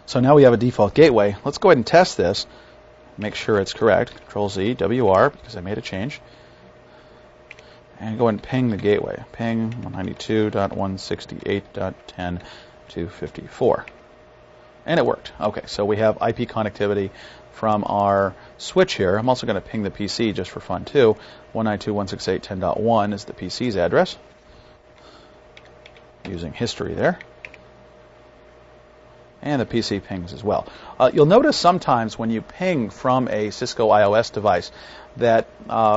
So now we have a default gateway. Let's go ahead and test this. Make sure it's correct. Control-Z, WR, because I made a change. And go ahead and ping the gateway. Ping 192.168.10.254. And it worked. Okay, so we have IP connectivity from our switch here. I'm also going to ping the PC just for fun too. 192.168.10.1 is the PC's address. Using history there. And the PC pings as well. You'll notice sometimes when you ping from a Cisco iOS device that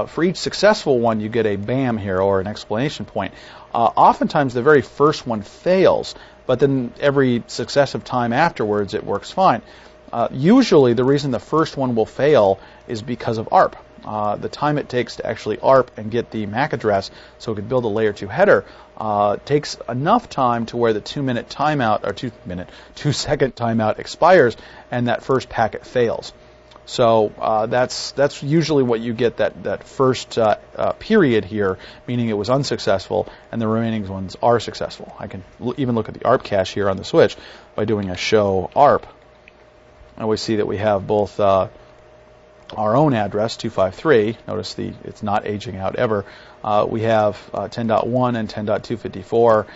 for each successful one you get a BAM here, or an exclamation point. Oftentimes the very first one fails, but then every successive time afterwards it works fine. Usually the reason the first one will fail is because of ARP. The time it takes to actually ARP and get the MAC address so it could build a layer 2 header takes enough time to where the 2-minute timeout, or 2-second timeout expires and that first packet fails. So that's usually what you get, that first period here, meaning it was unsuccessful, and the remaining ones are successful. I can even look at the ARP cache here on the switch by doing a show ARP. And we see that we have both our own address, 253. Notice it's not aging out ever. We have 10.1 and 10.254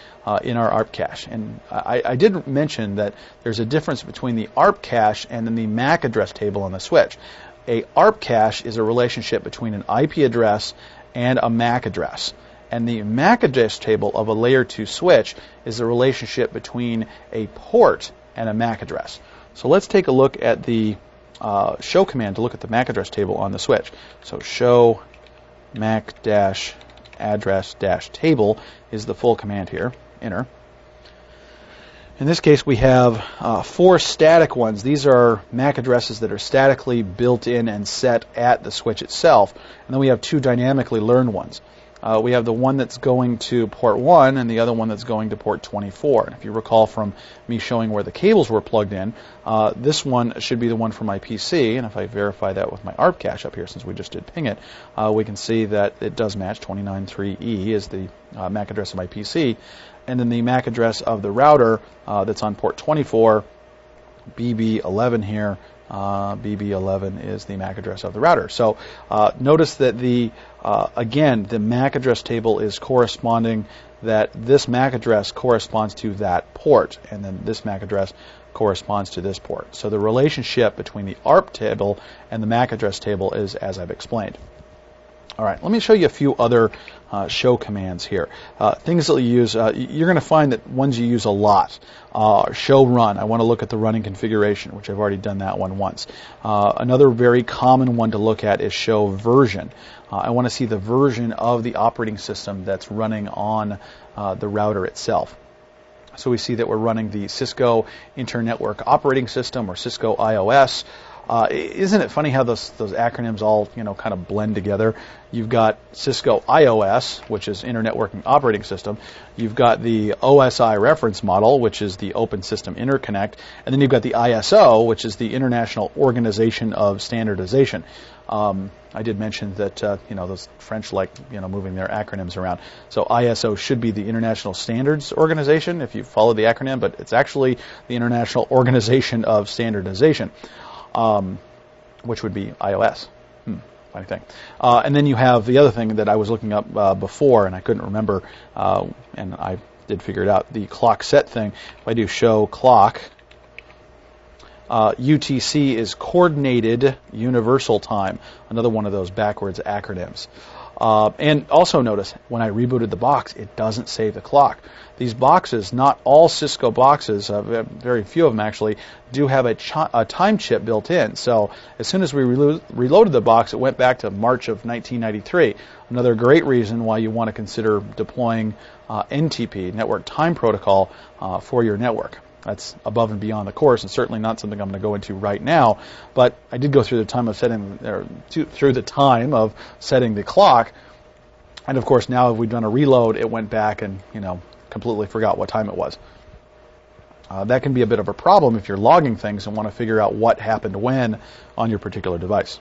in our ARP cache. And I did mention that there's a difference between the ARP cache and then the MAC address table on the switch. A ARP cache is a relationship between an IP address and a MAC address. And the MAC address table of a layer 2 switch is a relationship between a port and a MAC address. So let's take a look at the show command to look at the MAC address table on the switch. So show MAC-address-table is the full command here. Enter. In this case, we have 4 static ones. These are MAC addresses that are statically built in and set at the switch itself. And then we have 2 dynamically learned ones. We have the one that's going to port 1 and the other one that's going to port 24. And if you recall from me showing where the cables were plugged in, this one should be the one for my PC. And if I verify that with my ARP cache up here, since we just did ping it, we can see that it does match. 293E is the MAC address of my PC. And then the MAC address of the router that's on port 24, BB11 here, BB11 is the MAC address of the router. So notice that again, the MAC address table is corresponding, that this MAC address corresponds to that port, and then this MAC address corresponds to this port. So the relationship between the ARP table and the MAC address table is as I've explained. All right, let me show you a few other show commands here. Things that you use, you're going to find that ones you use a lot. Show run, I want to look at the running configuration, which I've already done that one once. Another very common one to look at is show version. I want to see the version of the operating system that's running on the router itself. So we see that we're running the Cisco Internetwork Operating System, or Cisco iOS. Isn't it funny how those acronyms all kind of blend together? You've got Cisco iOS, which is Internet Working Operating System. You've got the OSI reference model, which is the Open System Interconnect, and then you've got the ISO, which is the International Organization of Standardization. I did mention that those French like moving their acronyms around. So ISO should be the International Standards Organization if you follow the acronym, but it's actually the International Organization of Standardization. Which would be iOS. Funny thing. And then you have the other thing that I was looking up before, and I couldn't remember, and I did figure it out, the clock set thing. If I do show clock, UTC is Coordinated Universal Time, another one of those backwards acronyms. And also notice, when I rebooted the box, it doesn't save the clock. These boxes, not all Cisco boxes, very few of them actually, do have a time chip built in. So as soon as we reloaded the box, it went back to March of 1993. Another great reason why you want to consider deploying NTP, Network Time Protocol, for your network. That's above and beyond the course, and certainly not something I'm going to go into right now. But I did go through the time of setting, the clock, and of course now if we've done a reload, it went back and completely forgot what time it was. That can be a bit of a problem if you're logging things and want to figure out what happened when on your particular device.